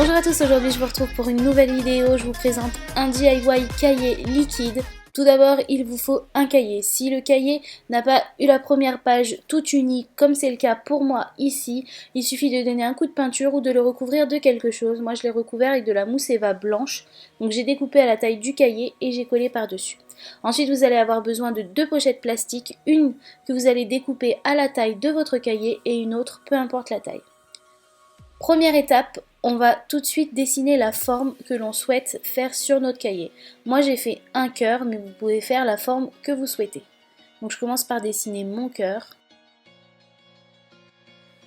Bonjour à tous, aujourd'hui je vous retrouve pour une nouvelle vidéo. Je vous présente un DIY cahier liquide. Tout d'abord, il vous faut un cahier. Si le cahier n'a pas eu la première page toute unie, comme c'est le cas pour moi ici, il suffit de donner un coup de peinture ou de le recouvrir de quelque chose. Moi je l'ai recouvert avec de la mousse Eva blanche. Donc j'ai découpé à la taille du cahier et j'ai collé par-dessus. Ensuite, vous allez avoir besoin de deux pochettes plastiques, une que vous allez découper à la taille de votre cahier et une autre, peu importe la taille. Première étape, on va tout de suite dessiner la forme que l'on souhaite faire sur notre cahier. Moi j'ai fait un cœur, mais vous pouvez faire la forme que vous souhaitez. Donc je commence par dessiner mon cœur.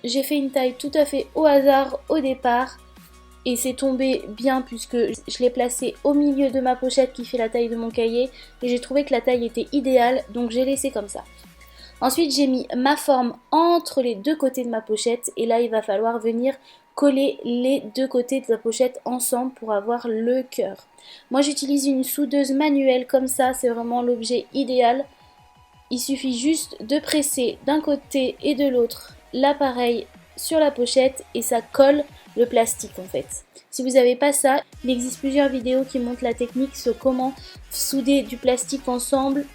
J'ai fait une taille tout à fait au hasard au départ et c'est tombé bien puisque je l'ai placé au milieu de ma pochette qui fait la taille de mon cahier et j'ai trouvé que la taille était idéale, donc j'ai laissé comme ça. Ensuite j'ai mis ma forme entre les deux côtés de ma pochette et là il va falloir venir coller les deux côtés de la pochette ensemble pour avoir le cœur. Moi j'utilise une soudeuse manuelle comme ça, c'est vraiment l'objet idéal. Il suffit juste de presser d'un côté et de l'autre l'appareil sur la pochette et ça colle le plastique en fait. Si vous n'avez pas ça, il existe plusieurs vidéos qui montrent la technique sur comment souder du plastique ensemble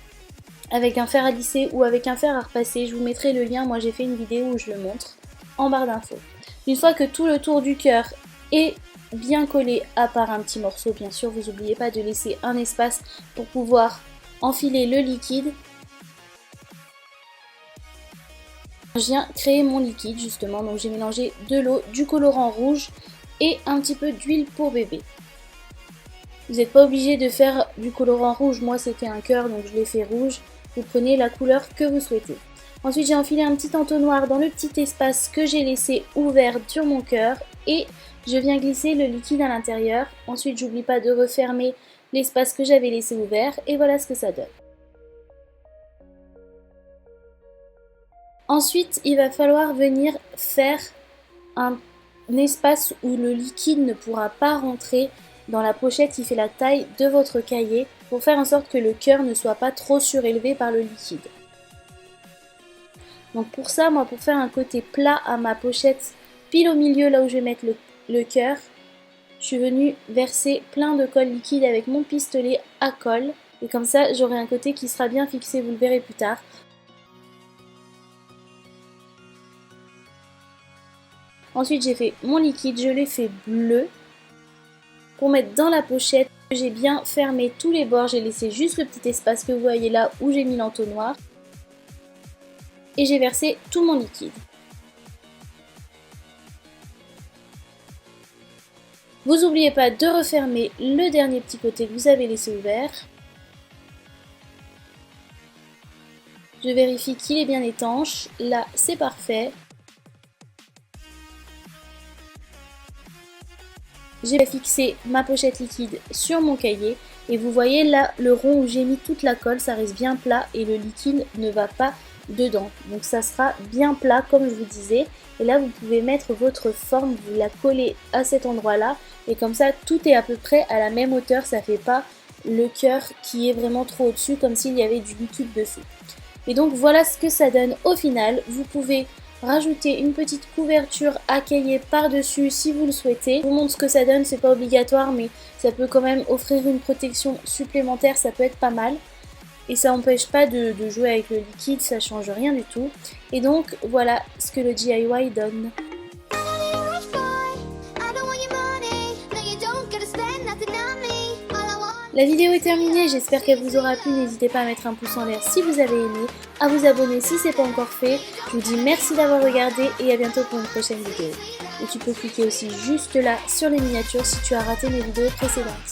avec un fer à lisser ou avec un fer à repasser. Je vous mettrai le lien, moi j'ai fait une vidéo où je le montre en barre d'infos. Une fois que tout le tour du cœur est bien collé, à part un petit morceau bien sûr, vous n'oubliez pas de laisser un espace pour pouvoir enfiler le liquide. Je viens créer mon liquide justement, donc j'ai mélangé de l'eau, du colorant rouge et un petit peu d'huile pour bébé. Vous n'êtes pas obligé de faire du colorant rouge, moi c'était un cœur donc je l'ai fait rouge. Vous prenez la couleur que vous souhaitez. Ensuite j'ai enfilé un petit entonnoir dans le petit espace que j'ai laissé ouvert sur mon cœur et je viens glisser le liquide à l'intérieur. Ensuite j'oublie pas de refermer l'espace que j'avais laissé ouvert et voilà ce que ça donne. Ensuite il va falloir venir faire un espace où le liquide ne pourra pas rentrer dans la pochette qui fait la taille de votre cahier pour faire en sorte que le cœur ne soit pas trop surélevé par le liquide. Donc pour ça, moi pour faire un côté plat à ma pochette, pile au milieu là où je vais mettre le cœur, je suis venue verser plein de colle liquide avec mon pistolet à colle. Et comme ça j'aurai un côté qui sera bien fixé, vous le verrez plus tard. Ensuite j'ai fait mon liquide, je l'ai fait bleu. Pour mettre dans la pochette, j'ai bien fermé tous les bords, j'ai laissé juste le petit espace que vous voyez là où j'ai mis l'entonnoir. Et j'ai versé tout mon liquide. Vous n'oubliez pas de refermer le dernier petit côté que vous avez laissé ouvert. Je vérifie qu'il est bien étanche. Là, c'est parfait. J'ai fixé ma pochette liquide sur mon cahier. Et vous voyez là, le rond où j'ai mis toute la colle, ça reste bien plat et le liquide ne va pas dedans. Donc ça sera bien plat comme je vous disais. Et là, vous pouvez mettre votre forme, vous la collez à cet endroit-là. Et comme ça, tout est à peu près à la même hauteur. Ça fait pas le cœur qui est vraiment trop au-dessus, comme s'il y avait du liquide dessus. Et donc voilà ce que ça donne au final. Vous pouvez rajouter une petite couverture à cahier par-dessus si vous le souhaitez. Je vous montre ce que ça donne, c'est pas obligatoire mais ça peut quand même offrir une protection supplémentaire, ça peut être pas mal. Et ça n'empêche pas de jouer avec le liquide, ça change rien du tout. Et donc voilà ce que le DIY donne. La vidéo est terminée, j'espère qu'elle vous aura plu, n'hésitez pas à mettre un pouce en l'air si vous avez aimé, à vous abonner si ce n'est pas encore fait. Je vous dis merci d'avoir regardé et à bientôt pour une prochaine vidéo. Et tu peux cliquer aussi juste là sur les miniatures si tu as raté mes vidéos précédentes.